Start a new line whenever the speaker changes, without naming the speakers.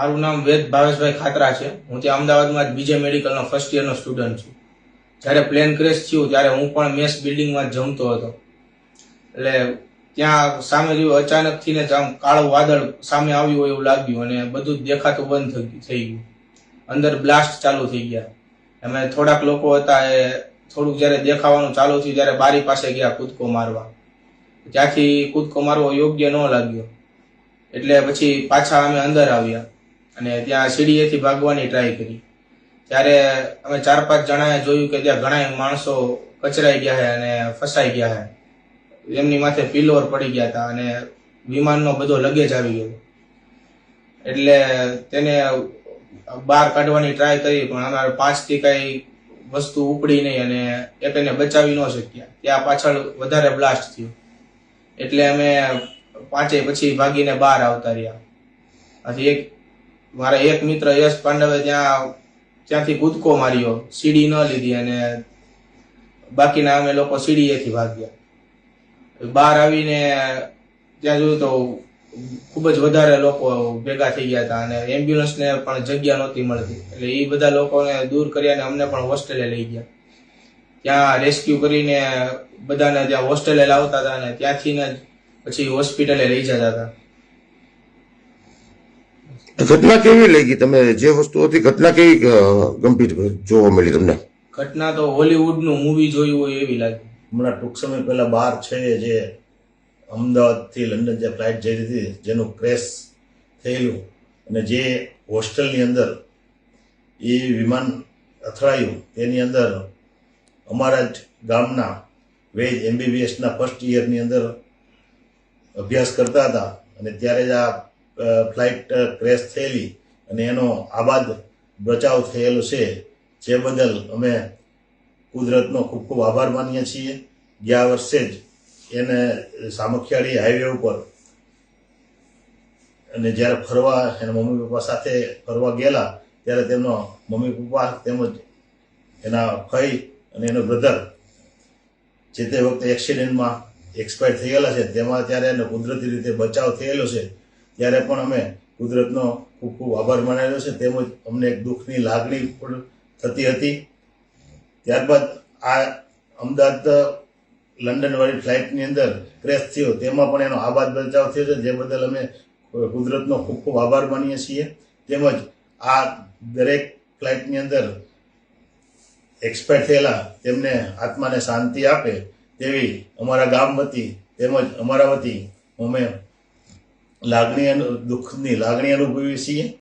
મારું નામ વેદ ભાવેશભાઈ ખાતરા છે। હું ત્યાં અમદાવાદમાં જ બીજે મેડિકલનો ફર્સ્ટ યરનો સ્ટુડન્ટ છું। જ્યારે પ્લેન ક્રેશ થયું ત્યારે હું પણ મેસ બિલ્ડિંગમાં જ જમતો હતો। એટલે ત્યાં સામે જોયું અચાનકથી ને આમ કાળું વાદળ સામે આવ્યું હોય એવું લાગ્યું અને બધું જ દેખાતું બંધ થઈ ગયું। અંદર બ્લાસ્ટ ચાલુ થઈ ગયા। અમે થોડાક લોકો હતા એ થોડુંક જ્યારે દેખાવાનું ચાલુ થયું ત્યારે બારી પાસે ગયા કૂદકો મારવા। ત્યાંથી કૂદકો મારવો યોગ્ય ન લાગ્યો એટલે પછી પાછા અમે અંદર આવ્યા અને ત્યાં સીડીએથી ભાગવાની ટ્રાય કરી। ત્યારે અમે 4-5 જણાએ જોયું કે ત્યાં ઘણા માણસો કચરાઈ ગયા છે અને ફસાઈ ગયા છે। એમની માથે પિલ્લોર પડી ગયા હતા અને વિમાનનો બધો લગેજ આવી ગયો। એટલે તેને બહાર કાઢવાની ટ્રાય કરી પણ અમારે 5 થી કઈ વસ્તુ ઉપડી નહીં અને એકને બચાવી ન શક્યા। ત્યાં પાછળ વધારે બ્લાસ્ટ થયું એટલે અમે 5 પછી ભાગીને બહાર આવતા રહ્યા। મારા એક મિત્ર યશ પાંડવે ત્યાંથી કૂદકો માર્યો, સીડી ન લીધી અને બાકીના અમે લોકો સીડીએથી ભાગ્યા। બહાર આવીને ત્યાં જોયું તો ખૂબ જ વધારે લોકો ભેગા થઈ ગયા હતા અને એમ્બ્યુલન્સને પણ જગ્યા નહોતી મળતી એટલે એ બધા લોકોને દૂર કર્યા અને અમને પણ હોસ્ટેલે લઈ ગયા। ત્યાં રેસ્ક્યુ કરીને બધાને ત્યાં હોસ્ટેલે લાવતા હતા અને ત્યાંથી જ પછી હોસ્પિટલે લઈ જતા હતા।
ઘટના કેવી લાગી? તમે જે વસ્તુ હતી ઘટના કેવી ગંભીર જોવા મળી તમને?
ઘટના તો હોલીવુડનું મૂવી જોયું હોય એવી લાગી।
હમણાં ટૂંક સમય પહેલા 12 છે જે અમદાવાદથી લંડન જે ફ્લાઇટ જઈ હતી જેનું ક્રેશ થયેલું અને જે હોસ્ટેલની અંદર એ વિમાન અથડાયું તેની અંદર અમારા જ ગામના વેદ MBBSના ફર્સ્ટ યરની અંદર અભ્યાસ કરતા હતા અને ત્યારે જ આ ફ્લાઇટ ક્રેશ થયેલી અને એનો આબાદ બચાવ થયેલો છે જે બદલ અમે કુદરતનો ખૂબ ખૂબ આભાર માનીએ છીએ। ગયા વર્ષે જ એને સામખિયાળી હાઈવે ઉપર અને જ્યારે ફરવા એના મમ્મી પપ્પા સાથે ફરવા ગયેલા ત્યારે તેમનો મમ્મી પપ્પા તેમજ એના ભાઈ અને એનો બ્રધર જે તે વખતે એક્સિડન્ટમાં એક્સપાયર થયેલા છે તેમાં ત્યારે એને કુદરતી રીતે બચાવ થયેલો છે ત્યારે પણ અમે કુદરતનો ખૂબ ખૂબ આભાર માનેલો છે તેમજ અમને એક દુઃખની લાગણી પણ થતી હતી। ત્યારબાદ આ અમદાવાદ લંડનવાળી ફ્લાઇટની અંદર ક્રેશ થયો તેમાં પણ એનો આબાદ બચાવ થયો છે જે બદલ અમે કુદરતનો ખૂબ ખૂબ આભાર માનીએ છીએ। તેમજ આ દરેક ફ્લાઇટની અંદર એક્સપાયર થયેલા તેમને આત્માને શાંતિ આપે તેવી અમારા ગામ વતી તેમજ અમારા વતી અમે દુઃખની લાગણી અનુભવીએ છીએ।